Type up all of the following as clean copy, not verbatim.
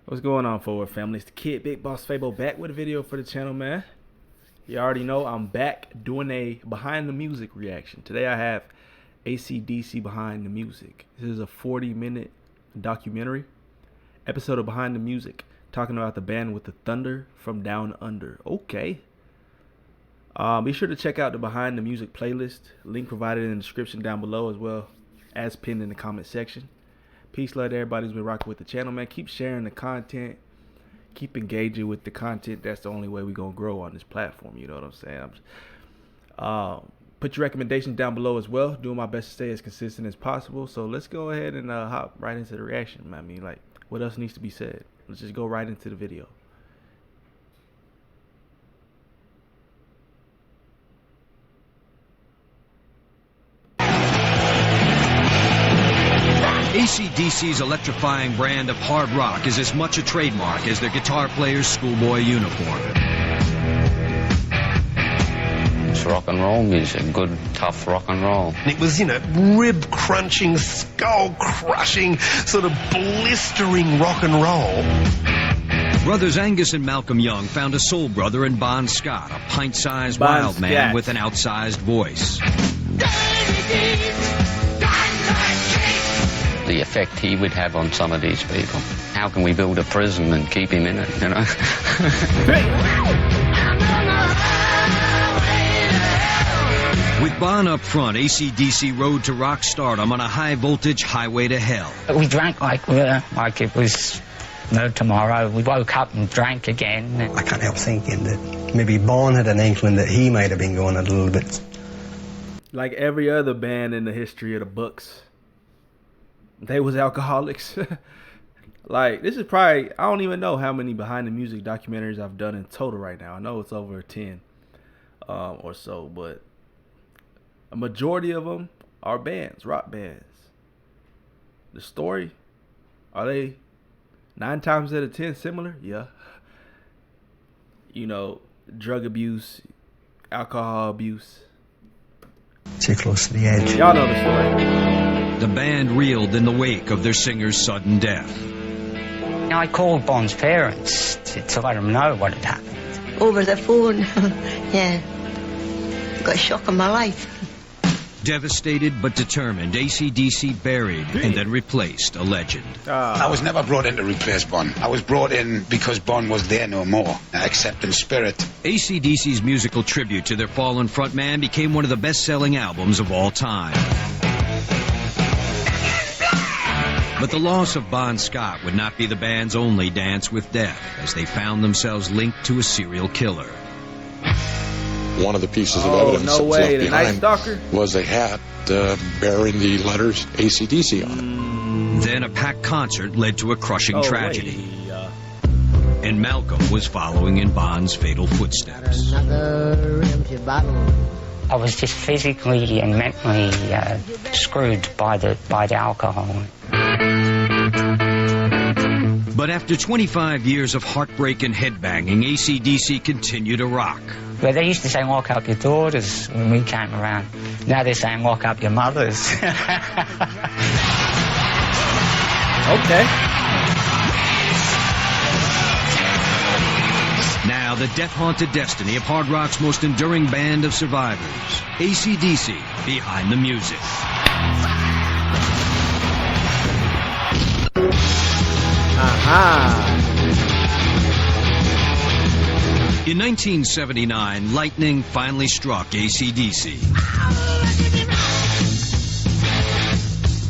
What's going on, Forward family? It's the kid, BigBossFabo, back with a video for the channel, man. You already know I'm back doing a behind the music reaction. Today I have acdc Behind the Music. This is a 40-minute documentary episode of Behind the Music, talking about the band with the thunder from down under. Okay. Be sure to check out the Behind the Music playlist, link provided in the description down below, as well as pinned in the comment section. Peace, love to everybody who's been rocking with the channel, man. Keep sharing the content. Keep engaging with the content. That's the only way we're going to grow on this platform. You know what I'm saying? Put your recommendations down below as well. Doing my best to stay as consistent as possible. So let's go ahead and hop right into the reaction. I mean, like, what else needs to be said? Let's just go right into the video. acdc's electrifying brand of hard rock is as much a trademark as their guitar player's schoolboy uniform. It's rock and roll music, good, tough rock and roll. It was, you know, rib-crunching, skull-crushing, sort of blistering rock and roll. Brothers Angus and Malcolm Young found a soul brother in Bon Scott, a pint-sized wild man with an outsized voice. The effect he would have on some of these people. How can we build a prison and keep him in it, you know? With Bon up front, acdc rode to rock stardom on a high-voltage highway to hell. We drank like it was no tomorrow. We woke up and drank again. I can't help thinking that maybe Bon had an inkling that he might have been going a little bit. Like every other band in the history of the books, they was alcoholics. Like, this is probably, I don't even know how many Behind the Music documentaries I've done in total right now. I know it's over 10 or so, but a majority of them are bands, rock bands. The story, are they 9 times out of 10 similar? Yeah. You know, drug abuse, alcohol abuse. Too close to the edge. Y'all know the story. The band reeled in the wake of their singer's sudden death. I called Bon's parents to let them know what had happened. Over the phone. Yeah. Got a shock in my life. Devastated but determined, acdc buried and then replaced a legend. I was never brought in to replace Bon. I was brought in because Bon was there no more, except in spirit. acdc's musical tribute to their fallen frontman became one of the best-selling albums of all time. But the loss of Bon Scott would not be the band's only dance with death, as they found themselves linked to a serial killer. One of the pieces of evidence that was left behind was a hat bearing the letters acdc on it. Then a packed concert led to a crushing tragedy. And Malcolm was following in Bon's fatal footsteps. I was just physically and mentally screwed by the alcohol. But after 25 years of heartbreak and headbanging, acdc continued to rock. Well, they used to say, lock up your daughters when we came around. Now they're saying, lock up your mothers. Okay. Now, the death-haunted destiny of hard rock's most enduring band of survivors. acdc, Behind the Music. Aha! In 1979, lightning finally struck acdc.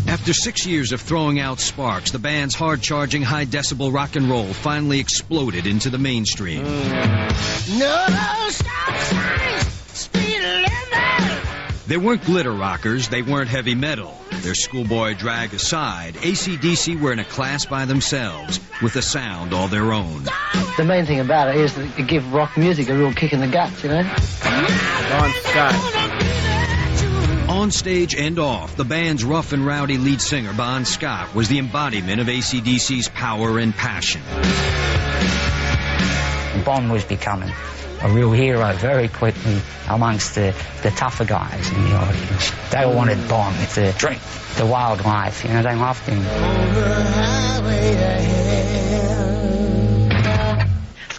After 6 years of throwing out sparks, the band's hard-charging, high-decibel rock and roll finally exploded into the mainstream. No stop signs, speed limit. They weren't glitter rockers, they weren't heavy metal. Their schoolboy drag aside, acdc were in a class by themselves, with a sound all their own. The main thing about it is that it gives rock music a real kick in the guts, you know? Bon Scott. On stage and off, the band's rough and rowdy lead singer, Bon Scott, was the embodiment of acdc's power and passion. Bon was becoming a real hero very quickly amongst the tougher guys in the audience. They all wanted Bon, the drink, the wild life, you know, they loved him.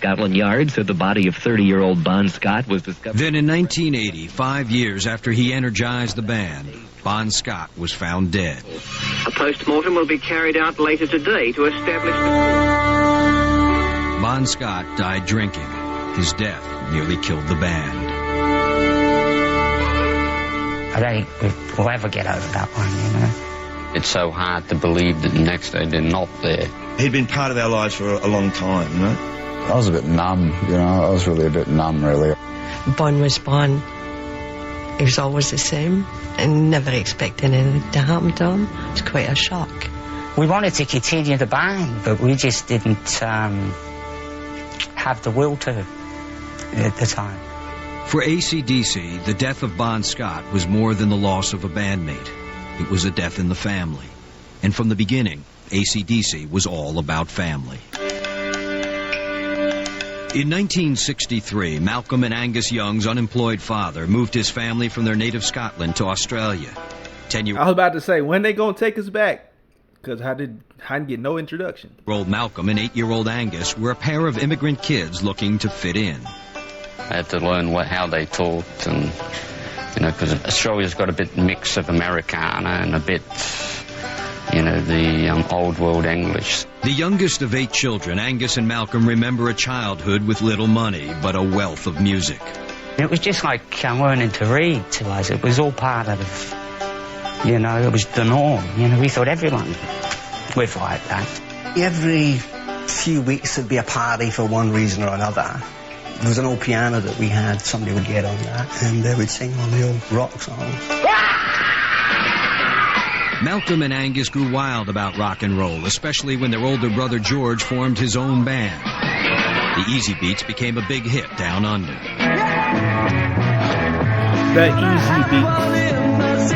Scotland Yard said the body of 30-year-old Bon Scott was discovered. Then in 1980, 5 years after he energized the band, Bon Scott was found dead. A post-mortem will be carried out later today to establish the cause. Bon Scott died drinking. His death nearly killed the band. I don't think we'll ever get over that one, you know. It's so hard to believe that the next day they're not there. He'd been part of our lives for a long time, you know. I was a bit numb, you know. I was really a bit numb, really. Bon was Bon. He was always the same and never expecting anything to happen to him. It was quite a shock. We wanted to continue the band, but we just didn't have the will to at the time. For acdc, the death of Bon Scott was more than the loss of a bandmate. It was a death in the family. And from the beginning, acdc was all about family. In 1963, Malcolm and Angus Young's unemployed father moved his family from their native Scotland to Australia. I was about to say, when they gonna take us back? Because I didn't get no introduction. Old Malcolm and 8-year-old Angus were a pair of immigrant kids looking to fit in. I had to learn how they talked, and you know, because Australia's got a bit mix of Americana and a bit, you know, the old world English. The youngest of 8 children, Angus and Malcolm remember a childhood with little money, but a wealth of music. It was just like learning to read to us. It was all part of, you know, it was the norm. You know, we thought everyone lived like that. Every few weeks there'd be a party for one reason or another. There was an old piano that we had, somebody would get on that, and they would sing all the old rock songs. Malcolm and Angus grew wild about rock and roll, especially when their older brother George formed his own band. The Easy Beats became a big hit down under. The Easy Beats.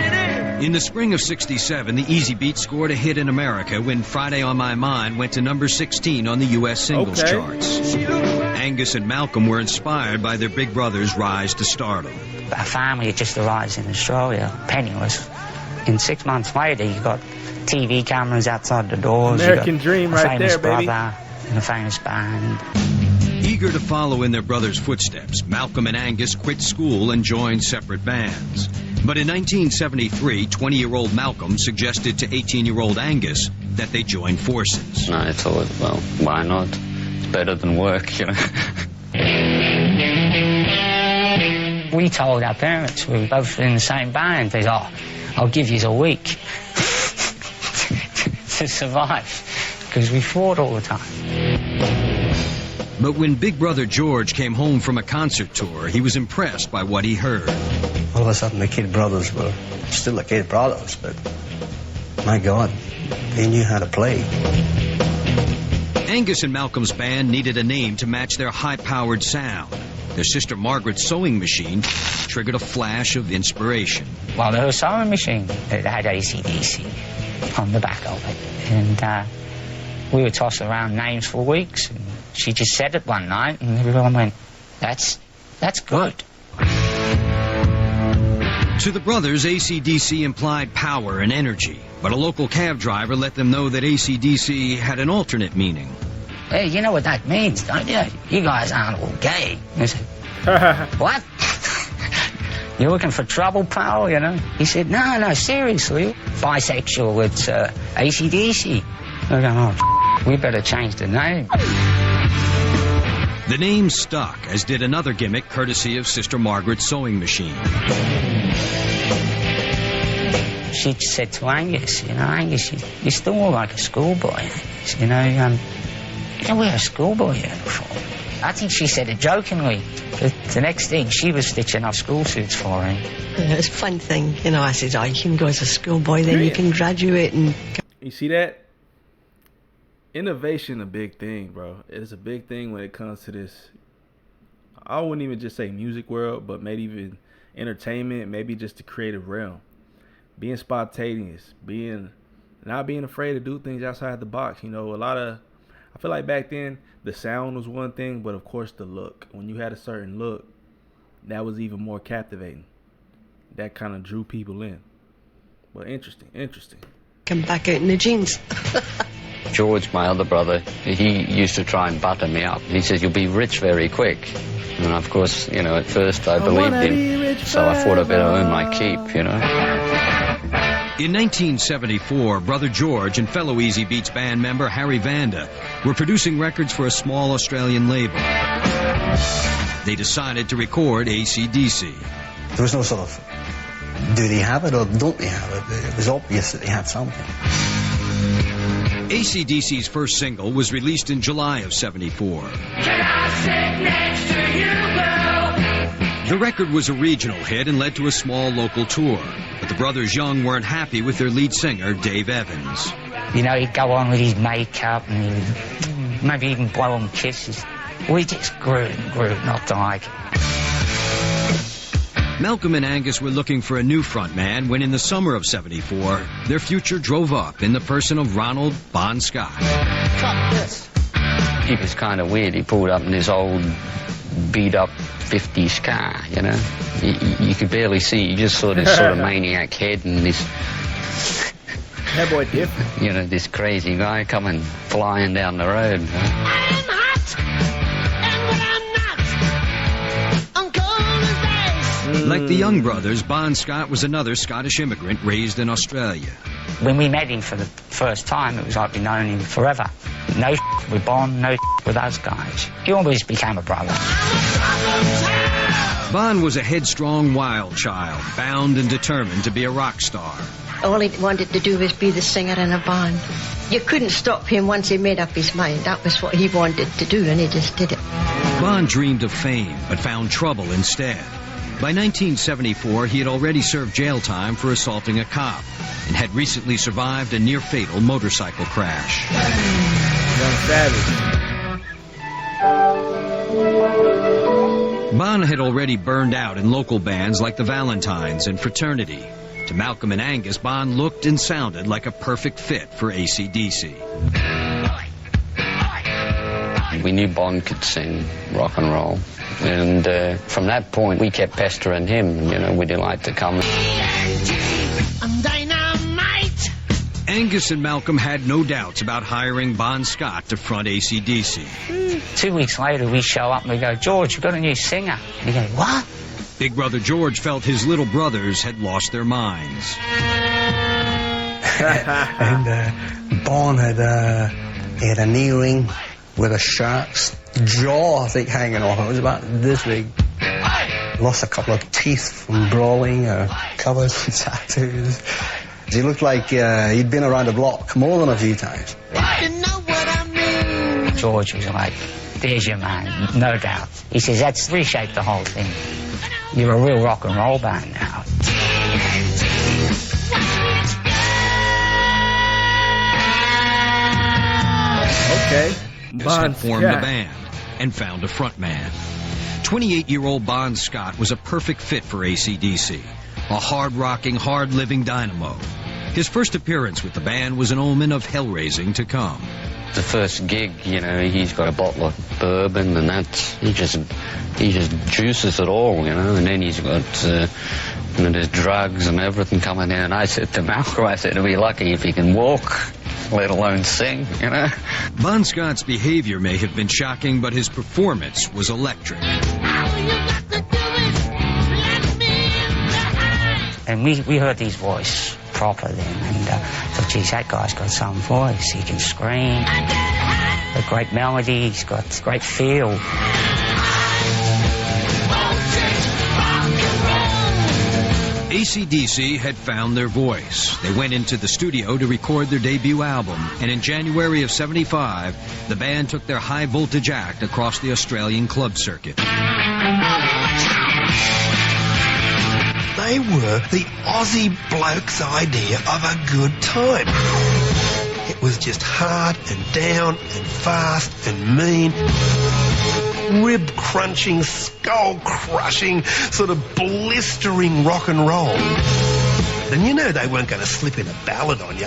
In the spring of '67, the Easy Beats scored a hit in America when Friday on My Mind went to number 16 on the U.S. singles charts. Angus and Malcolm were inspired by their big brother's rise to stardom. A family had just arrived in Australia, penniless. And 6 months later, you got TV cameras outside the doors. American dream right there, baby. Brother and a famous band. Eager to follow in their brother's footsteps, Malcolm and Angus quit school and joined separate bands. But in 1973, 20-year-old Malcolm suggested to 18-year-old Angus that they join forces. And I thought, well, why not? It's better than work, you know. We told our parents we were both in the same band. They said, I'll give you a week to survive, because we fought all the time. But when big brother George came home from a concert tour, he was impressed by what he heard. All of a sudden the kid brothers were still the kid brothers, but my God, they knew how to play. Angus and Malcolm's band needed a name to match their high-powered sound. Their sister Margaret's sewing machine triggered a flash of inspiration. Well, her sewing machine, it had acdc on the back of it. And we were tossing around names for weeks. And she just said it one night, and everyone went, that's good. To the brothers, acdc implied power and energy. But a local cab driver let them know that acdc had an alternate meaning. Hey, you know what that means, don't you? You guys aren't all gay. I said, what? You looking for trouble, pal, you know? He said, no, seriously. Bisexual, it's acdc. I go, oh, we better change the name. The name stuck, as did another gimmick courtesy of Sister Margaret's sewing machine. She said to Angus, you know, Angus, you're still more like a schoolboy, Angus, you know, you don't wear a schoolboy uniform. I think she said it jokingly. But the next thing, she was stitching up school suits for him. It's a fun thing, you know. I said, you can go as a schoolboy, then you can graduate and... You see that? Innovation a big thing, bro. It's a big thing when it comes to this. I wouldn't even just say music world, but maybe even entertainment, maybe just the creative realm. Being spontaneous, not being afraid to do things outside the box. You know, I feel like back then the sound was one thing, but of course the look. When you had a certain look, that was even more captivating. That kind of drew people in. But interesting. Come back out in the jeans. George, my other brother, he used to try and butter me up. He says, you'll be rich very quick. And of course, you know, at first I believed him, so I thought I'd better earn my keep, you know. In 1974, Brother George and fellow Easy Beats band member Harry Vanda were producing records for a small Australian label. They decided to record acdc. There was no sort of, do they have it or don't they have it? It was obvious that they had something. acdc's first single was released in July of '74. Can I sit next to you, girl? The record was a regional hit and led to a small local tour. But the brothers Young weren't happy with their lead singer, Dave Evans. You know, he'd go on with his makeup and he'd maybe even blow him kisses. We just grew not to like it. Malcolm and Angus were looking for a new frontman when in the summer of '74, their future drove up in the person of Ronald Bon Scott. Cut this. He was kind of weird. He pulled up in his old beat-up 50s car, you know. You could barely see. You just saw this sort of maniac head and this... That boy different. You know, this crazy guy coming flying down the road. Like the Young brothers, Bon Scott was another Scottish immigrant raised in Australia. When we met him for the first time, it was like we'd known him forever. No with Bon, no with us guys. He always became a brother. Bon was a headstrong wild child, bound and determined to be a rock star. All he wanted to do was be the singer in a band. You couldn't stop him once he made up his mind. That was what he wanted to do, and he just did it. Bon dreamed of fame, but found trouble instead. By 1974, he had already served jail time for assaulting a cop and had recently survived a near-fatal motorcycle crash. Young Savage. Bon had already burned out in local bands like the Valentines and Fraternity. To Malcolm and Angus, Bon looked and sounded like a perfect fit for acdc. We knew Bon could sing rock and roll. And from that point, we kept pestering him. You know, would you like to come? Angus and Malcolm had no doubts about hiring Bon Scott to front acdc. 2 weeks later, we show up and we go, George, we've got a new singer. And he goes, what? Big brother George felt his little brothers had lost their minds. And Bon had a knee ring with a shark's jaw, I think, hanging off. It was about this big. Lost a couple of teeth from brawling, covered in tattoos. He looked like he'd been around the block more than a few times. You know what I mean? George was like, there's your man, no doubt. He says, that's reshaped the whole thing. You're a real rock and roll band now. Okay. Bon formed the band and found a frontman. 28-year-old Bon Scott was a perfect fit for acdc, a hard-rocking, hard-living dynamo. His first appearance with the band was an omen of hell-raising to come. The first gig, you know, he's got a bottle of bourbon and that, he just juices it all, you know, and then he's got, you know, there's drugs and everything coming in. And I said to Malcolm, I said, he'll be lucky if he can walk, let alone sing, you know. Bon Scott's behavior may have been shocking, but his performance was electric. And we heard his voice proper then, and thought, geez, that guy's got some voice. He can scream, a great melody, he's got great feel. acdc had found their voice. They went into the studio to record their debut album, and in January of '75, the band took their high-voltage act across the Australian club circuit. They were the Aussie bloke's idea of a good time. It was just hard and down and fast and mean. Rib-crunching, skull-crushing, sort of blistering rock and roll. And you know they weren't going to slip in a ballad on you.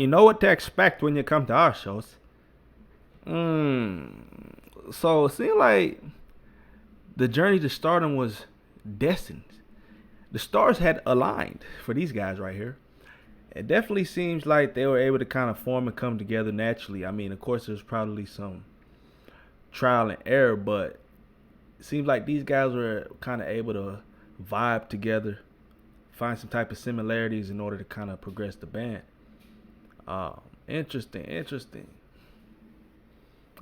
You know what to expect when you come to our shows. So it seemed like the journey to stardom was destined. the stars had aligned for these guys right here. It definitely seems like they were able to kind of form and come together naturally. I mean, of course, there's probably some trial and error, but it seems like these guys were kind of able to vibe together, find some type of similarities in order to kind of progress the band. Interesting.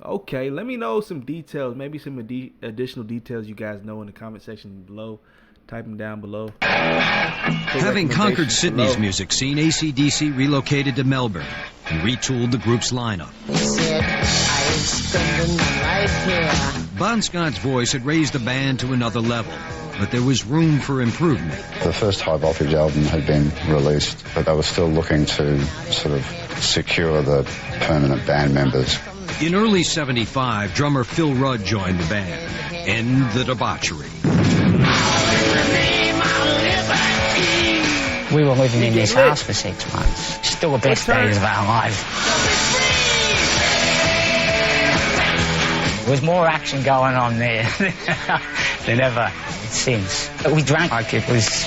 Okay, let me know some details, maybe some additional details you guys know in the comment section below. Type them down below. Having conquered Sydney's music scene, acdc relocated to Melbourne and retooled the group's lineup. He said, I am spending my life here. Bon Scott's voice had raised the band to another level, but there was room for improvement. The first High Voltage album had been released, but they were still looking to sort of secure the permanent band members. In early '75, drummer Phil Rudd joined the band. End the debauchery. We were living in this house for 6 months. Still the best days of our life. There was more action going on there than ever since. We drank like it was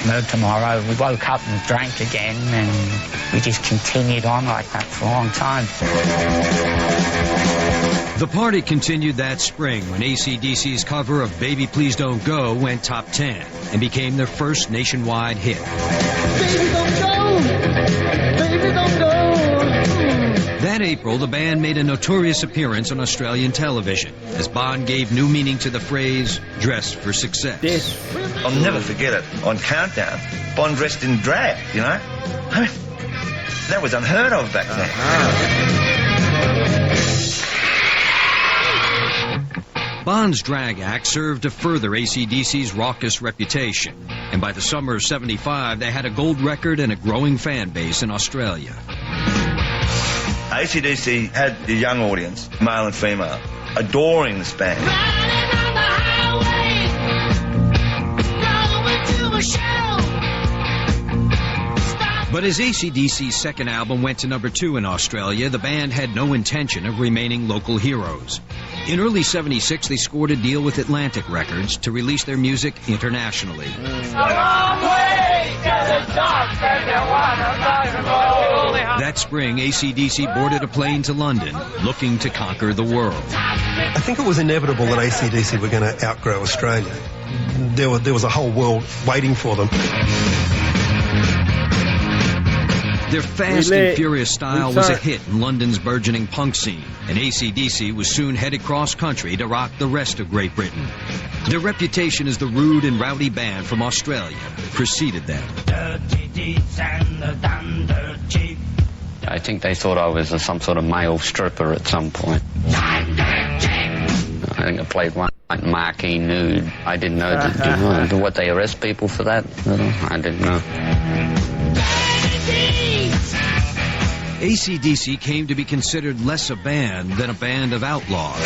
no tomorrow. We woke up and drank again, and we just continued on like that for a long time. The party continued that spring when acdc's cover of Baby Please Don't Go went top 10 and became their first nationwide hit. Baby, don't go! Baby, don't go! That April, the band made a notorious appearance on Australian television as Bon gave new meaning to the phrase, dress for success. I'll never forget it. On Countdown, Bon dressed in drag, you know? I mean, that was unheard of back then. Bon's drag act served to further acdc's raucous reputation, and by the summer of '75, they had a gold record and a growing fan base in Australia. acdc had a young audience, male and female, adoring this band. But as acdc's second album went to #2 in Australia, the band had no intention of remaining local heroes. In early '76, they scored a deal with Atlantic Records to release their music internationally. That spring, acdc boarded a plane to London, looking to conquer the world. I think it was inevitable that acdc were going to outgrow Australia. There was a whole world waiting for them. Their fast and furious style was a hit in London's burgeoning punk scene, and acdc was soon headed cross-country to rock the rest of Great Britain. Their reputation as the rude and rowdy band from Australia preceded them. I think they thought I was some sort of male stripper at some point. I think I played one like marquee nude. I didn't know that, what, they arrest people for that? I didn't know. acdc came to be considered less a band than a band of outlaws.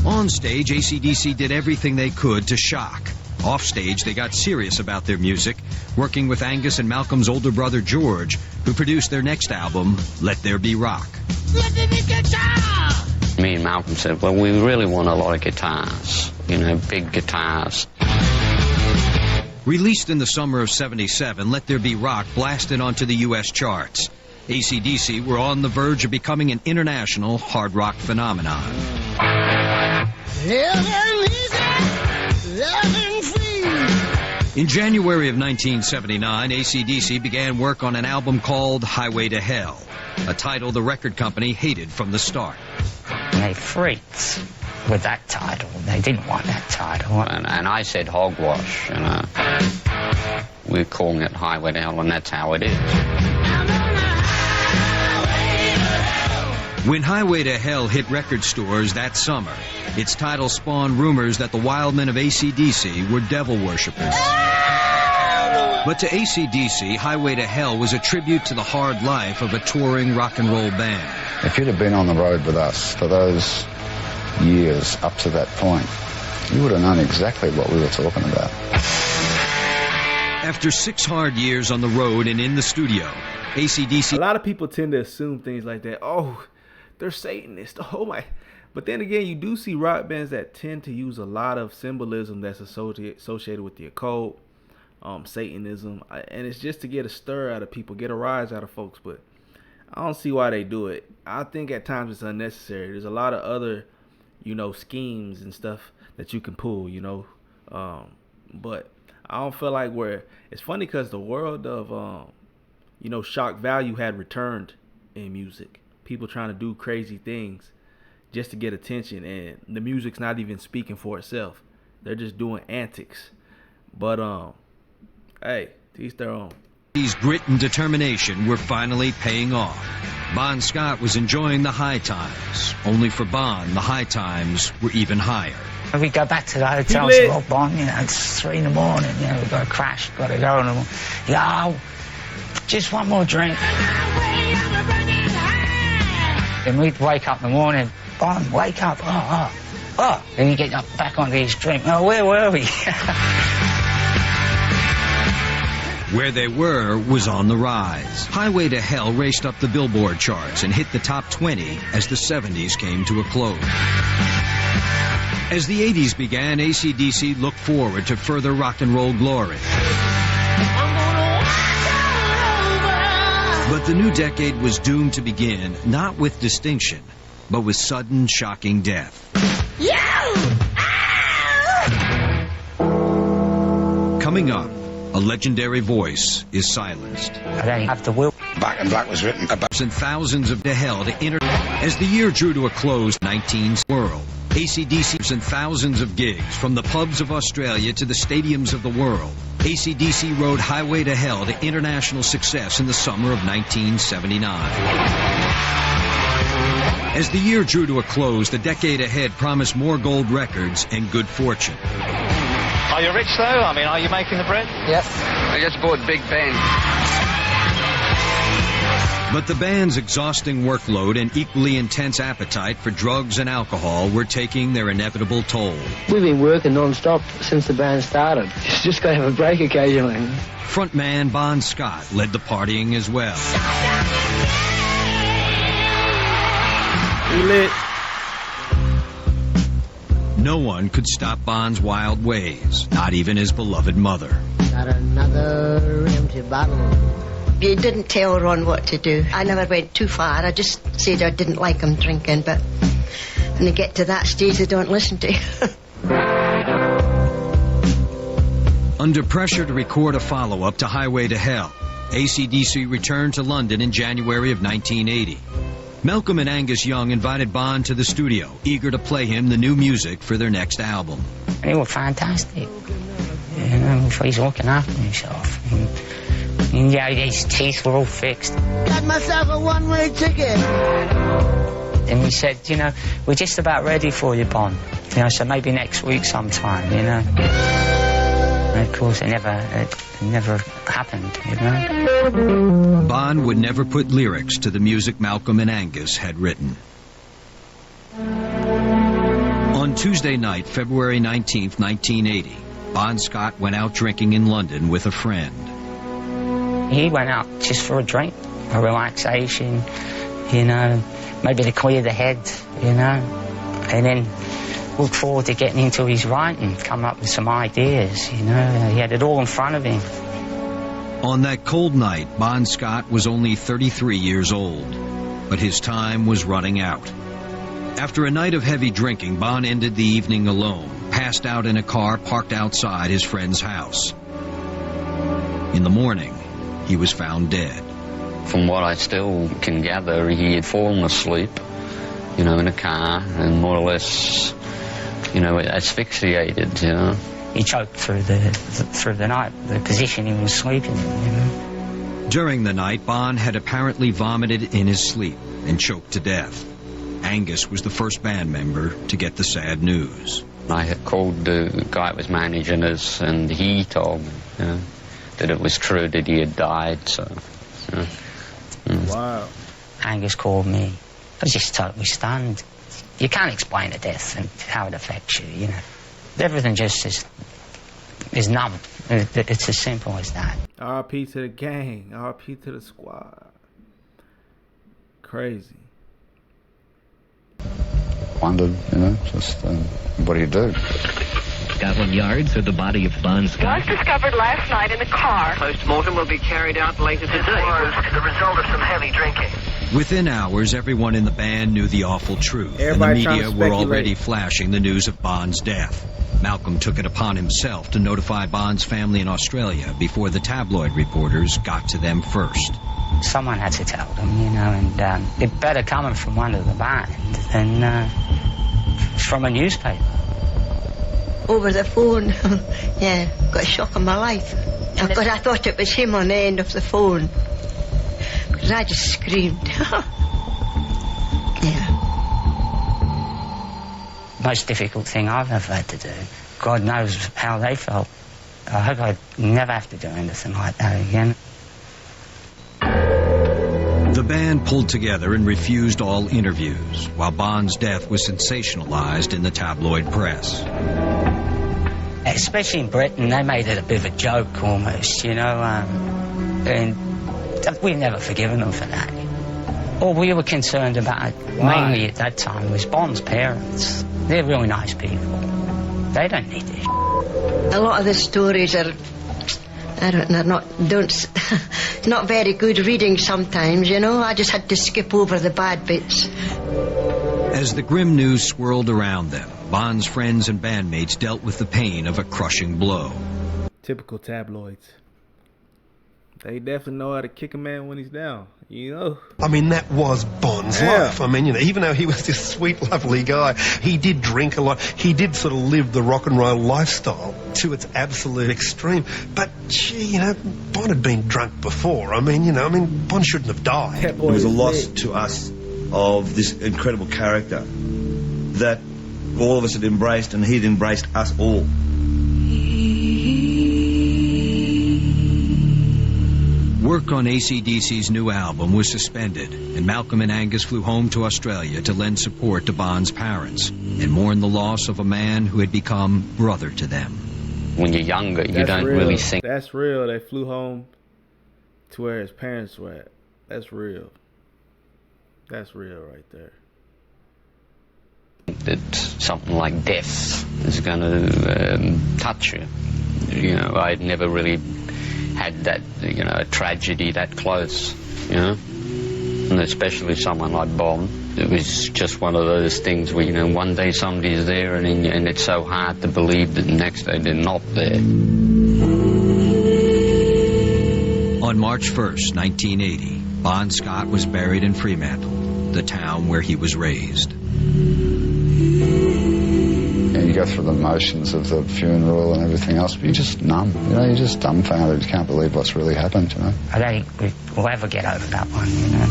On stage, acdc did everything they could to shock. Off stage, they got serious about their music, working with Angus and Malcolm's older brother George, who produced their next album, Let There Be Rock. Let there be guitar! Me and Malcolm said, well, we really want a lot of guitars, you know, big guitars. Released in the summer of '77, Let There Be Rock blasted onto the U.S. charts. acdc were on the verge of becoming an international hard rock phenomenon. In January of 1979, acdc began work on an album called Highway to Hell, a title the record company hated from the start. They freaked with that title. They didn't want that title. And I said hogwash, you know. We're calling it Highway to Hell, and that's how it is. When Highway to Hell hit record stores that summer, its title spawned rumors that the wild men of acdc were devil worshippers. But to acdc, Highway to Hell was a tribute to the hard life of a touring rock and roll band. If you'd have been on the road with us for those years up to that point, you would have known exactly what we were talking about. After 6 hard years on the road and in the studio, acdc... A lot of people tend to assume things like that. Oh, they're Satanists. Oh, But then again, you do see rock bands that tend to use a lot of symbolism that's associated with the occult, Satanism, and it's just to get a stir out of people, get a rise out of folks. But I don't see why they do it. I think at times it's unnecessary. There's a lot of other, schemes and stuff that you can pull, but I don't feel like it's funny because the world of, shock value had returned in music. People trying to do crazy things just to get attention, and the music's not even speaking for itself. They're just doing antics. But hey, to each their own. His grit and determination were finally paying off. Bon Scott was enjoying the high times. Only for Bon, the high times were even higher. We go back to the hotel, so, oh, Bon, it's 3 in the morning, we've got to crash, got to go. And just one more drink. And we'd wake up in the morning, Bon, wake up, oh. And you get up back onto his drink. Oh, where were we? Where they were was on the rise. Highway to Hell raced up the Billboard charts and hit the top 20 as the 70s came to a close. As the 80s began, acdc looked forward to further rock and roll glory. But the new decade was doomed to begin not with distinction, but with sudden, shocking death. Coming up, a legendary voice is silenced. I don't have the will. Back in Black was written about. And thousands of to hell to enter. As the year drew to a close, 19th world. acdc and thousands of gigs from the pubs of Australia to the stadiums of the world. acdc rode Highway to Hell to international success in the summer of 1979. As the year drew to a close, the decade ahead promised more gold records and good fortune. Are you rich, though? I mean, are you making the bread? Yes. I just bought Big Ben. But the band's exhausting workload and equally intense appetite for drugs and alcohol were taking their inevitable toll. We've been working non-stop since the band started. Just got to have a break occasionally. Frontman Bon Scott led the partying as well. We lit. No one could stop Bon's wild ways, not even his beloved mother. Got another empty bottle. You didn't tell Ron what to do. I never went too far. I just said I didn't like him drinking, but when they get to that stage, they don't listen to you. Under pressure to record a follow-up to Highway to Hell, acdc returned to London in January of 1980. Malcolm and Angus Young invited Bon to the studio, eager to play him the new music for their next album. They were fantastic. He's looking after himself. And his teeth were all fixed. Got myself a one-way ticket. And we said, we're just about ready for you, Bon. So maybe next week sometime, And of course, it never happened, Bon would never put lyrics to the music Malcolm and Angus had written. On Tuesday night, February 19th, 1980, Bon Scott went out drinking in London with a friend. He went out just for a drink, a relaxation, maybe to clear the head, and then look forward to getting into his writing, come up with some ideas, he had it all in front of him. On that cold night, Bon Scott was only 33 years old, but his time was running out. After a night of heavy drinking, Bon ended the evening alone, passed out in a car parked outside his friend's house. In the morning, he was found dead. From what I still can gather, he had fallen asleep, in a car, and more or less, asphyxiated, He choked through the night, the position he was sleeping in, During the night, Bon had apparently vomited in his sleep and choked to death. Angus was the first band member to get the sad news. I had called the guy that was managing us, and he told me, that it was true that he had died, so... Wow. Angus called me. I was just totally stunned. You can't explain a death and how it affects you, Everything just is numb. It's as simple as that. R.I.P. to the gang. R.I.P. to the squad. Crazy. wondered, you know, just what do you do? Scotland Yard said the body of Bon Scott was discovered last night in the car. Post-mortem will be carried out later today. Was the result of some heavy drinking. Within hours, everyone in the band knew the awful truth, Everybody and the media were already flashing the news of Bon's death. Malcolm took it upon himself to notify Bon's family in Australia before the tabloid reporters got to them first. Someone had to tell them, you know, and it better coming from one of the band than from a newspaper. Over the phone. Yeah, got a shock in my life. Because I thought it was him on the end of the phone. Because I just screamed. Yeah. Most difficult thing I've ever had to do. God knows how they felt. I hope I'd never have to do anything like that again. The band pulled together and refused all interviews, while Bon's death was sensationalized in the tabloid press. Especially in Britain, they made it a bit of a joke almost, you know, and we've never forgiven them for that. All we were concerned about, mainly at that time, was Bon's parents. They're really nice people. They don't need this. A lot of the stories are, I don't know, not very good reading sometimes, you know. I just had to skip over the bad bits. As the grim news swirled around them, Bon's friends and bandmates dealt with the pain of a crushing blow. Typical tabloids. They definitely know how to kick a man when he's down, you know. I mean, that was Bon's life. I mean, you know, even though he was this sweet, lovely guy, he did drink a lot. He did sort of live the rock and roll lifestyle to its absolute extreme. But, gee, you know, Bon had been drunk before. I mean, Bon shouldn't have died. It was a loss to us of this incredible character that all of us had embraced, and he'd embraced us all. Work on acdc's new album was suspended, and Malcolm and Angus flew home to Australia to lend support to Bon's parents and mourn the loss of a man who had become brother to them. When you're younger, you don't really think. That's real. They flew home to where his parents were at. That's real. That's real right there. That something like death is going to touch you. You know, I'd never really had that, you know, a tragedy that close, you know, and especially someone like Bon. It was just one of those things where, you know, one day somebody's there and it's so hard to believe that the next day they're not there. On March 1st, 1980, Bon Scott was buried in Fremantle, the town where he was raised. And you go through the motions of the funeral and everything else, but you're just numb. You know, you're just dumbfounded. You can't believe what's really happened, you know. I don't think we'll ever get over that one, you know.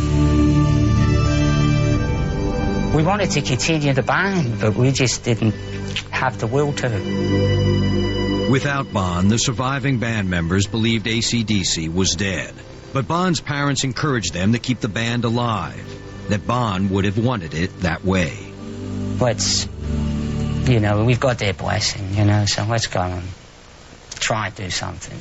We wanted to continue the band, but we just didn't have the will to. Without Bon, the surviving band members believed acdc was dead. But Bon's parents encouraged them to keep the band alive, that Bon would have wanted it that way. Let's, you know, we've got their blessing, you know, so let's go and try and do something.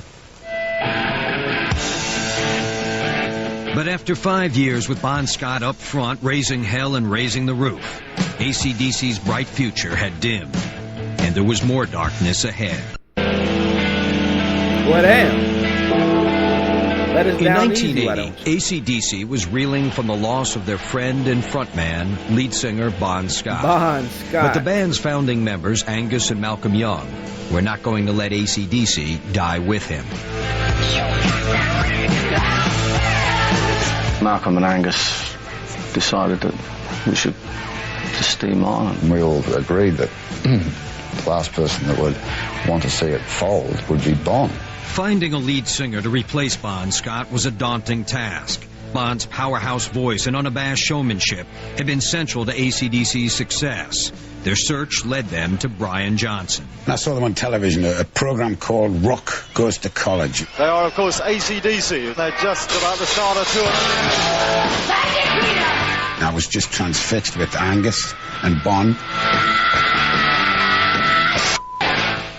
But after 5 years with Bon Scott up front, raising hell and raising the roof, acdc's bright future had dimmed, and there was more darkness ahead. Well, damn. Let us In down 1980, acdc was reeling from the loss of their friend and frontman, lead singer Bon Scott. Bon Scott. But the band's founding members, Angus and Malcolm Young, were not going to let acdc die with him. Malcolm and Angus decided that we should just steam on. And we all agreed that the last person that would want to see it fold would be Bon. Finding a lead singer to replace Bon Scott was a daunting task. Bon's powerhouse voice and unabashed showmanship had been central to acdc's success. Their search led them to Brian Johnson. I saw them on television, a program called Rock Goes to College. They are, of course, acdc. They're just about to start a tour. I was just transfixed with Angus and Bon.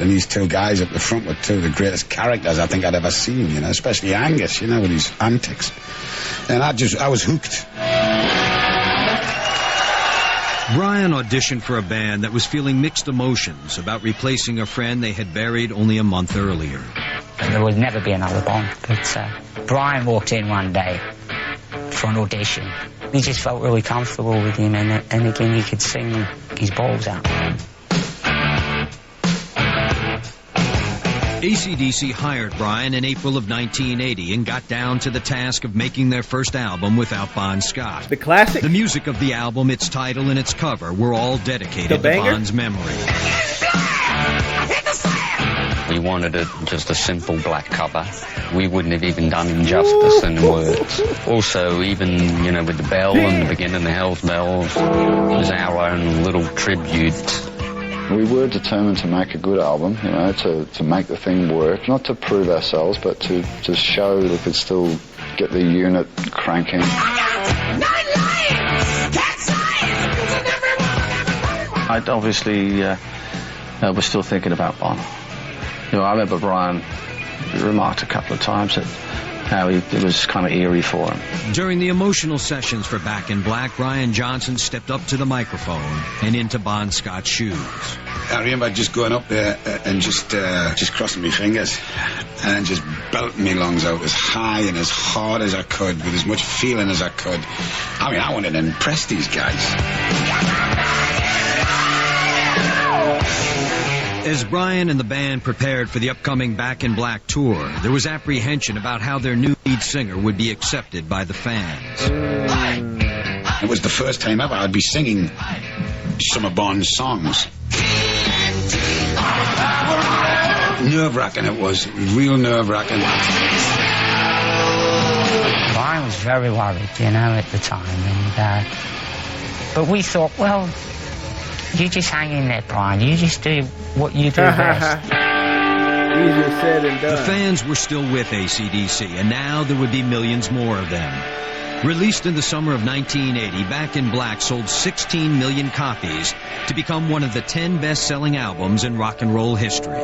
And these two guys at the front were two of the greatest characters I think I'd ever seen, you know, especially Angus, you know, with his antics. And I was hooked. Brian auditioned for a band that was feeling mixed emotions about replacing a friend they had buried only a month earlier. There would never be another Bon, but Brian walked in one day for an audition. We just felt really comfortable with him, and again, he could sing his balls out. acdc hired Brian in April of 1980 and got down to the task of making their first album without Bon Scott. The classic? The music of the album, its title, and its cover were all dedicated to Bon's memory. We wanted it just a simple black cover. We wouldn't have even done him justice in words. Also, even, you know, with the bell in the beginning, the Hell's Bells, was our own little tribute. We were determined to make a good album, you know, to make the thing work, not to prove ourselves, but to show we could still get the unit cranking. I obviously was still thinking about Bon. You know, I remember Brian remarked a couple of times that how it was kind of eerie for him. During the emotional sessions for Back in Black, Brian Johnson stepped up to the microphone and into Bon Scott's shoes. I remember just going up there and just crossing my fingers and just belting my lungs out as high and as hard as I could with as much feeling as I could. I mean, I wanted to impress these guys. As Brian and the band prepared for the upcoming Back in Black tour, there was apprehension about how their new lead singer would be accepted by the fans. It was the first time ever I'd be singing some of Bon's songs. Nerve-wracking it was, real nerve-wracking. Brian was very worried, you know, at the time, and but we thought, well, you just hang in there, Brian. You just do what you do best. Easier said than done. The fans were still with acdc, and now there would be millions more of them. Released in the summer of 1980, Back in Black sold 16 million copies to become one of the 10 best-selling albums in rock and roll history.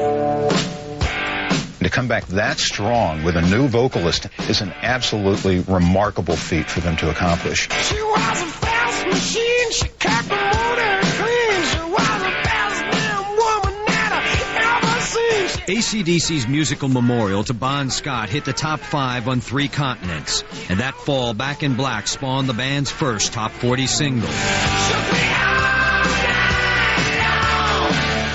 To come back that strong with a new vocalist is an absolutely remarkable feat for them to accomplish. She was a fast machine, she kept the motor clean, she was the best damn woman that I ever seen. acdc's musical memorial to Bon Scott hit the top 5 on 3 continents, and that fall, Back in Black spawned the band's first top 40 single.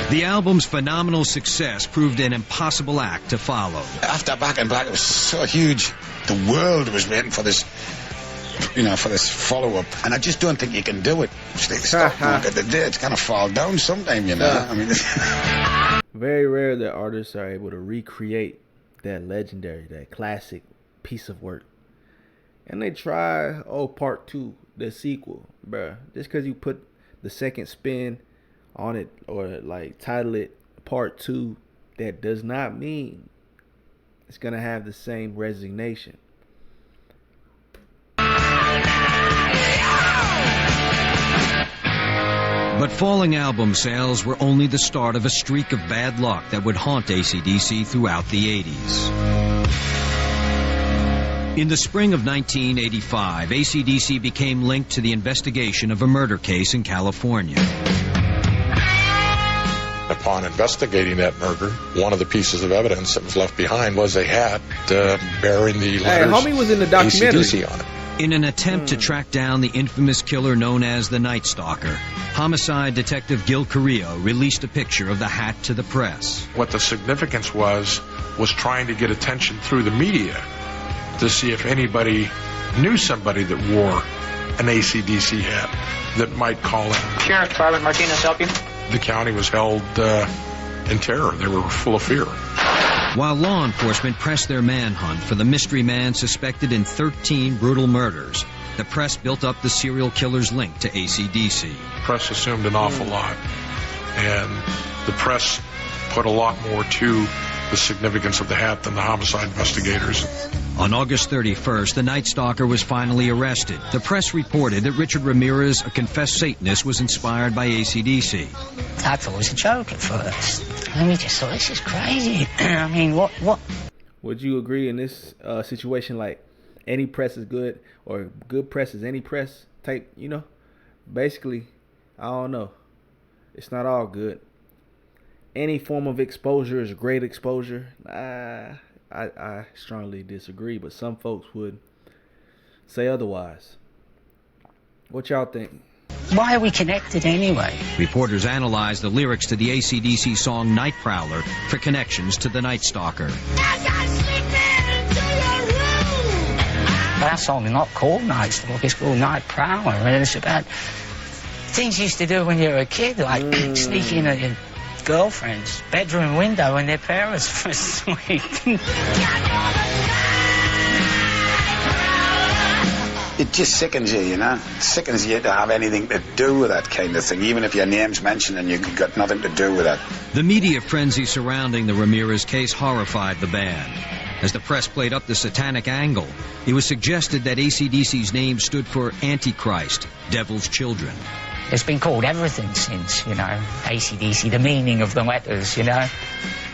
The album's phenomenal success proved an impossible act to follow. After Back in Black, it was so huge. The world was waiting for this, you know, for this follow-up. And I just don't think you can do it. It's like the stock market, it's going to fall down sometime, you know. I mean, very rare that artists are able to recreate that legendary, that classic piece of work. And they try, part 2, the sequel, bruh. Just because you put the second spin on it or like title it part 2, that does not mean it's gonna have the same resignation. But falling album sales were only the start of a streak of bad luck that would haunt acdc throughout the 80s. In the spring of 1985, acdc became linked to the investigation of a murder case in California. Upon investigating that murder, one of the pieces of evidence that was left behind was a hat bearing the letters homie was in the documentary. acdc on it. In an attempt to track down the infamous killer known as the Night Stalker, homicide detective Gil Carrillo released a picture of the hat to the press. What the significance was trying to get attention through the media to see if anybody knew somebody that wore an acdc hat that might call in. Sheriff Department, Martinez, help you? The county was held in terror. They were full of fear. While law enforcement pressed their manhunt for the mystery man suspected in 13 brutal murders, the press built up the serial killer's link to acdc. The press assumed an awful lot, and the press put a lot more to the significance of the hat than the homicide investigators. On August 31st, the Night Stalker was finally arrested. The press reported that Richard Ramirez, a confessed Satanist, was inspired by acdc. I thought it was a joke at first. And we just thought, this is crazy. I mean, what? Would you agree in this situation, like, any press is good, or good press is any press type, you know? Basically, I don't know. It's not all good. Any form of exposure is great exposure. I strongly disagree, but some folks would say otherwise. What y'all think? Why are we connected anyway? Reporters analyzed the lyrics to the AC/DC song Night Prowler for connections to the Night Stalker. Our song is not called Night Stalker, it's called Night Prowler, and it's about things you used to do when you were a kid, like sneak in at your girlfriend's bedroom window when their parents were asleep. It just sickens you, you know? It sickens you to have anything to do with that kind of thing, even if your name's mentioned and you've got nothing to do with it. The media frenzy surrounding the Ramirez case horrified the band. As the press played up the satanic angle, it was suggested that AC/DC's name stood for Antichrist, Devil's Children. It's been called everything since, you know, AC/DC, the meaning of the letters, you know.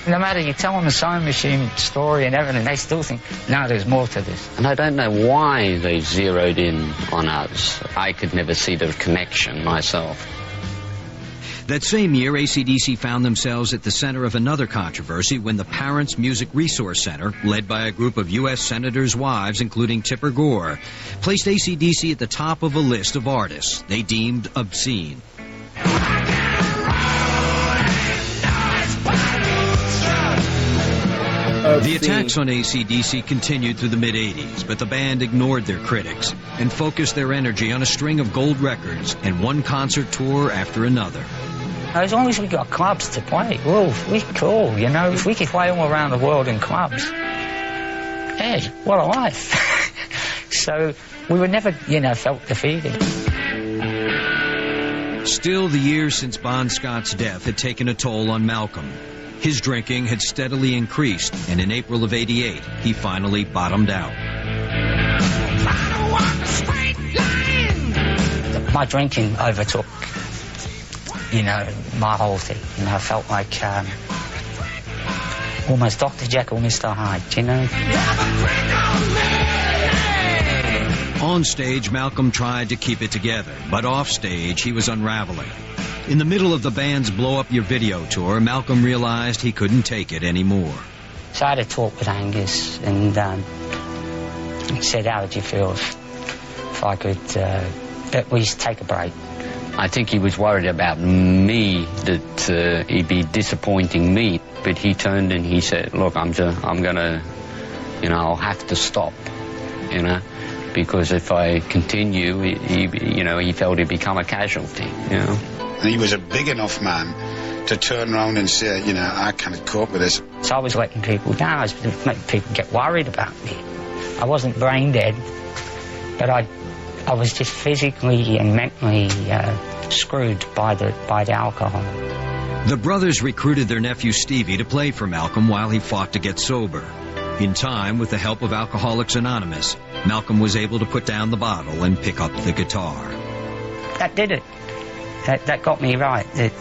No matter you tell them the sewing machine story and everything, they still think, no, there's more to this. And I don't know why they zeroed in on us. I could never see the connection myself. That same year, AC/DC found themselves at the center of another controversy when the Parents Music Resource Center, led by a group of U.S. senators' wives, including Tipper Gore, placed AC/DC at the top of a list of artists they deemed obscene. The attacks on AC/DC continued through the mid-'80s, but the band ignored their critics and focused their energy on a string of gold records and one concert tour after another. As long as we got clubs to play, well, we're cool, you know. If we could play all around the world in clubs, hey, what a life. So we were never, you know, felt defeated. Still, the years since Bon Scott's death had taken a toll on Malcolm. His drinking had steadily increased, and in April of '88, he finally bottomed out. My drinking overtook, you know, my whole thing. You know, I felt like almost Dr. Jekyll, Mr. Hyde, you know. On stage, Malcolm tried to keep it together, but off stage, he was unraveling. In the middle of the band's Blow Up Your Video tour, Malcolm realized he couldn't take it anymore. So I had a talk with Angus, and he said, how would you feel if I could at least take a break? I think he was worried about me, that he'd be disappointing me. But he turned and he said, look, I'm gonna, you know, I'll have to stop, you know, because if I continue, he felt he'd become a casualty, you know. And he was a big enough man to turn around and say, you know, I can't cope with this. So I was letting people down. I was making people get worried about me. I wasn't brain dead, but I was just physically and mentally screwed by the alcohol. The brothers recruited their nephew Stevie to play for Malcolm while he fought to get sober. In time, with the help of Alcoholics Anonymous, Malcolm was able to put down the bottle and pick up the guitar. That did it. That got me right. It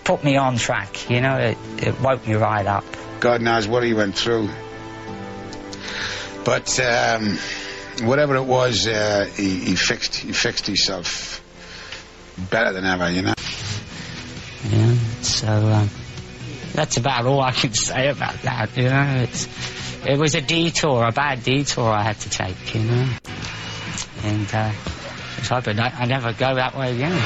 put me on track, you know. It woke me right up. God knows what he went through. But whatever it was, he fixed himself better than ever, you know. Yeah. So that's about all I can say about that. You know, it was a detour, a bad detour I had to take, you know. And just hoping I never go that way again.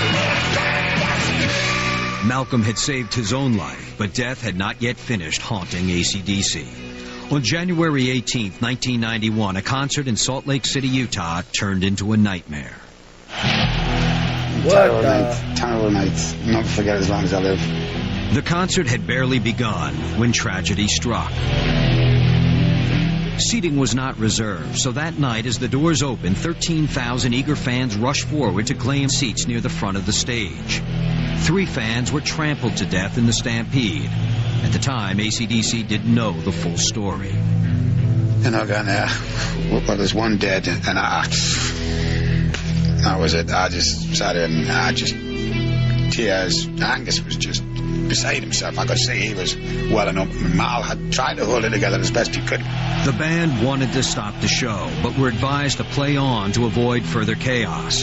Malcolm had saved his own life, but death had not yet finished haunting AC/DC. On January 18th, 1991, a concert in Salt Lake City, Utah, turned into a nightmare. Terrible night. Never forget as long as I live. The concert had barely begun when tragedy struck. Seating was not reserved, so that night, as the doors opened, 13,000 eager fans rushed forward to claim seats near the front of the stage. 3 fans were trampled to death in the stampede. At the time, AC/DC didn't know the full story. And I got well, there's one dead, and that was it. I just sat in, tears. Angus was just beside himself. I could see he was welling up. Mal had tried to hold it together as best he could. The band wanted to stop the show, but were advised to play on to avoid further chaos.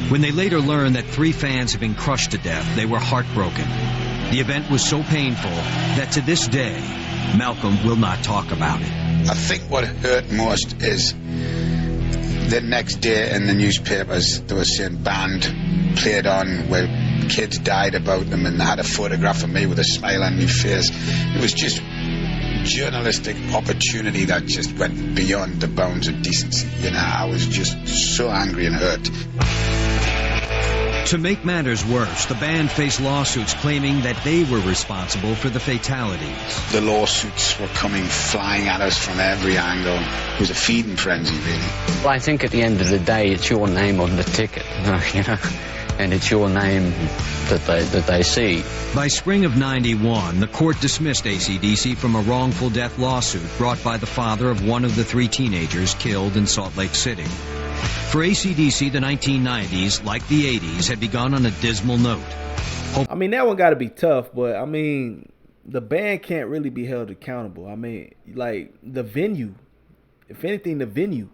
When they later learned that 3 fans had been crushed to death, they were heartbroken. The event was so painful that to this day, Malcolm will not talk about it. I think what hurt most is the next day in the newspapers they were saying band played on where kids died about them, and they had a photograph of me with a smile on my face. It was just journalistic opportunity that just went beyond the bounds of decency. You know, I was just so angry and hurt. To make matters worse, the band faced lawsuits claiming that they were responsible for the fatalities. The lawsuits were coming flying at us from every angle. It was a feeding frenzy, really. Well, I think at the end of the day, it's your name on the ticket, you know, and it's your name that they see. By spring of '91, the court dismissed AC/DC from a wrongful death lawsuit brought by the father of one of the 3 teenagers killed in Salt Lake City. For AC/DC, the 1990s, like the 80s, had begun on a dismal note. I mean, that one got to be tough, but I mean, the band can't really be held accountable. I mean, like the venue, if anything, the venue.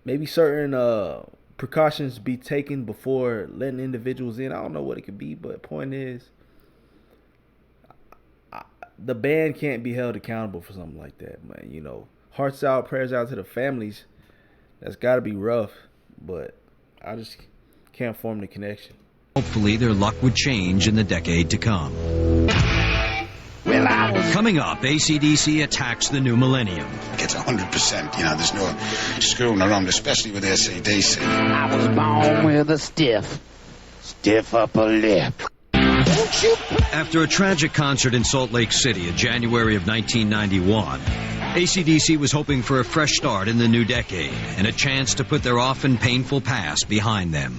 Maybe certain precautions be taken before letting individuals in. I don't know what it could be, but point is, the band can't be held accountable for something like that, man. You know, hearts out, prayers out to the families. That's got to be rough, but I just can't form the connection. Hopefully their luck would change in the decade to come. Coming up, AC/DC attacks the new millennium. It's 100%, you know, there's no screwing around, especially with AC/DC. I was born with a stiff upper lip. After a tragic concert in Salt Lake City in January of 1991, AC/DC was hoping for a fresh start in the new decade and a chance to put their often painful past behind them.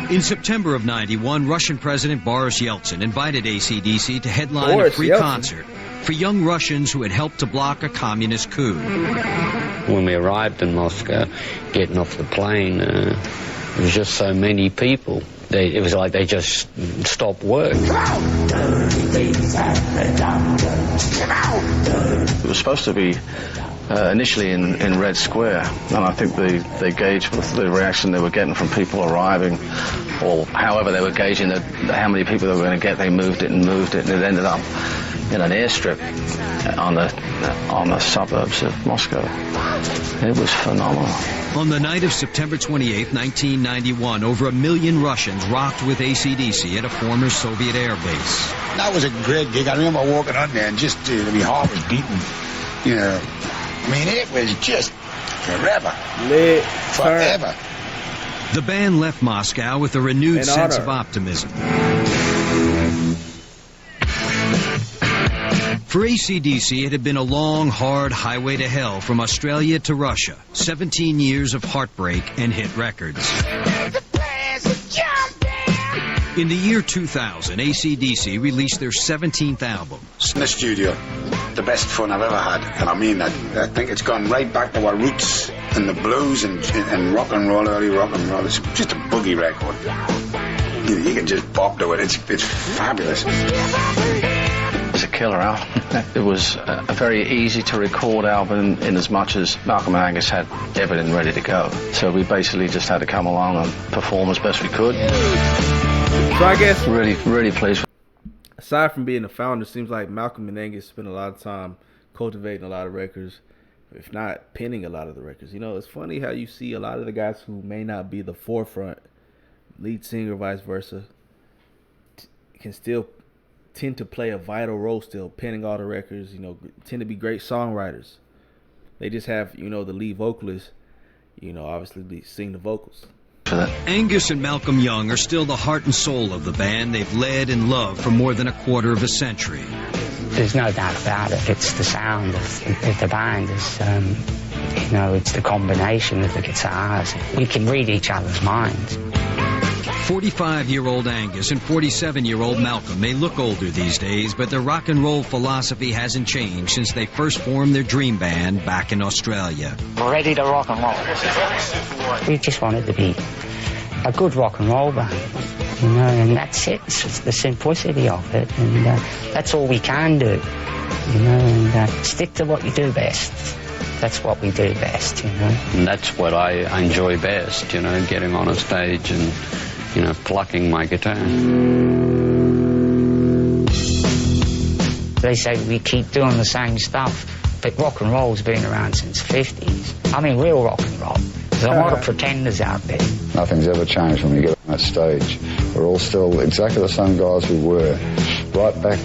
In September of '91, Russian President Boris Yeltsin invited AC/DC to headline a free concert for young Russians who had helped to block a communist coup. When we arrived in Moscow, getting off the plane, there was just so many people. It was like they just stopped work. It was supposed to be initially in Red Square, and I think they gauged with the reaction they were getting from people arriving, or however they were gauging how many people they were going to get. They moved it, and it ended up in an airstrip on the suburbs of Moscow. It was phenomenal. On the night of September 28, 1991, over 1 million Russians rocked with AC/DC at a former Soviet air base. That was a great gig. I remember walking on there and just my heart was beating, you know. I mean, it was just forever. Forever. The band left Moscow with a renewed sense of optimism. For AC/DC, it had been a long, hard highway to hell from Australia to Russia. 17 years of heartbreak and hit records. In the year 2000, AC/DC released their 17th album. In the studio, the best fun I've ever had. And I mean that. I think it's gone right back to our roots and the blues and rock and roll, early rock and roll. It's just a boogie record. You can just bop to it. It's fabulous. It was a killer album. It was a very easy to record album in as much as Malcolm and Angus had everything ready to go. So we basically just had to come along and perform as best we could. So I guess really pleased. Aside from being a founder, it seems like Malcolm and Angus spent a lot of time cultivating a lot of records, if not penning a lot of the records. You know, it's funny how you see a lot of the guys who may not be the forefront, lead singer, vice versa, can still tend to play a vital role still, penning all the records, you know, tend to be great songwriters. They just have, you know, the lead vocalist, you know, obviously sing the vocals. Angus and Malcolm Young are still the heart and soul of the band they've led and loved for more than a quarter of a century. There's no doubt about it. It's the sound of the band. It's, you know, it's the combination of the guitars. We can read each other's minds. 45-year-old Angus and 47-year-old Malcolm may look older these days, but their rock and roll philosophy hasn't changed since they first formed their dream band back in Australia. We're ready to rock and roll. We just wanted to be a good rock and roll band, you know, and that's it. It's just the simplicity of it, and that's all we can do. you know, and stick to what you do best. That's what we do best, you know. And that's what I enjoy best, you know, getting on a stage and, you know, plucking my guitar. They say we keep doing the same stuff, but rock and roll's been around since the 50s. I mean, real rock and roll. There's a lot of pretenders out there. Nothing's ever changed when we get on that stage. We're all still exactly the same guys we were, right back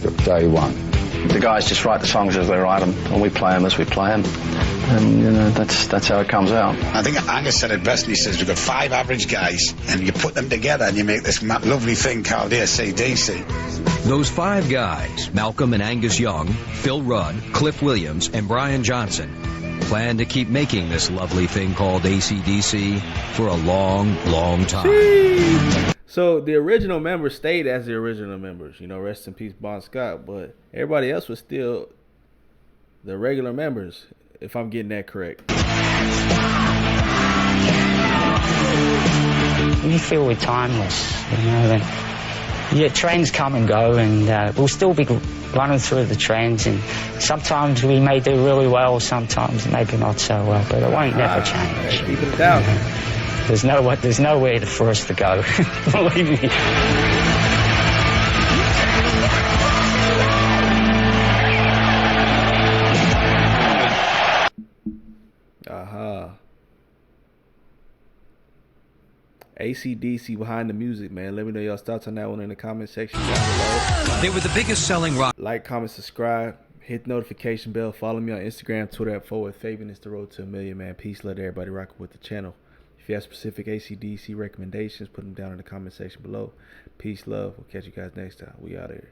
to day one. The guys just write the songs as they write them, and we play them as we play them. And, you know, that's how it comes out. I think Angus said it best. He says, we've got 5 average guys, and you put them together and you make this lovely thing called acdc. Those 5 guys, Malcolm and Angus Young, Phil Rudd, Cliff Williams, and Brian Johnson, plan to keep making this lovely thing called acdc for a long, long time. So the original members stayed as the original members. You know, rest in peace, Bon Scott. But everybody else was still the regular members, if I'm getting that correct. We feel we're timeless, you know. And yeah, trends come and go, and we'll still be running through the trends. And sometimes we may do really well, sometimes maybe not so well, but it won't never change. Keep it down. There's nowhere for us to go. Believe me. acdc behind the music, man. Let me know y'all thoughts on that one in the comment section down below. They were the biggest selling rock. Like, comment, subscribe, hit the notification bell, follow me on Instagram, Twitter at FortWorthFabian. It's the road to 1 million, man. Peace, love to everybody rocking with the channel. If you have specific acdc recommendations, put them down in the comment section below. Peace, love. We'll catch you guys next time. We out here.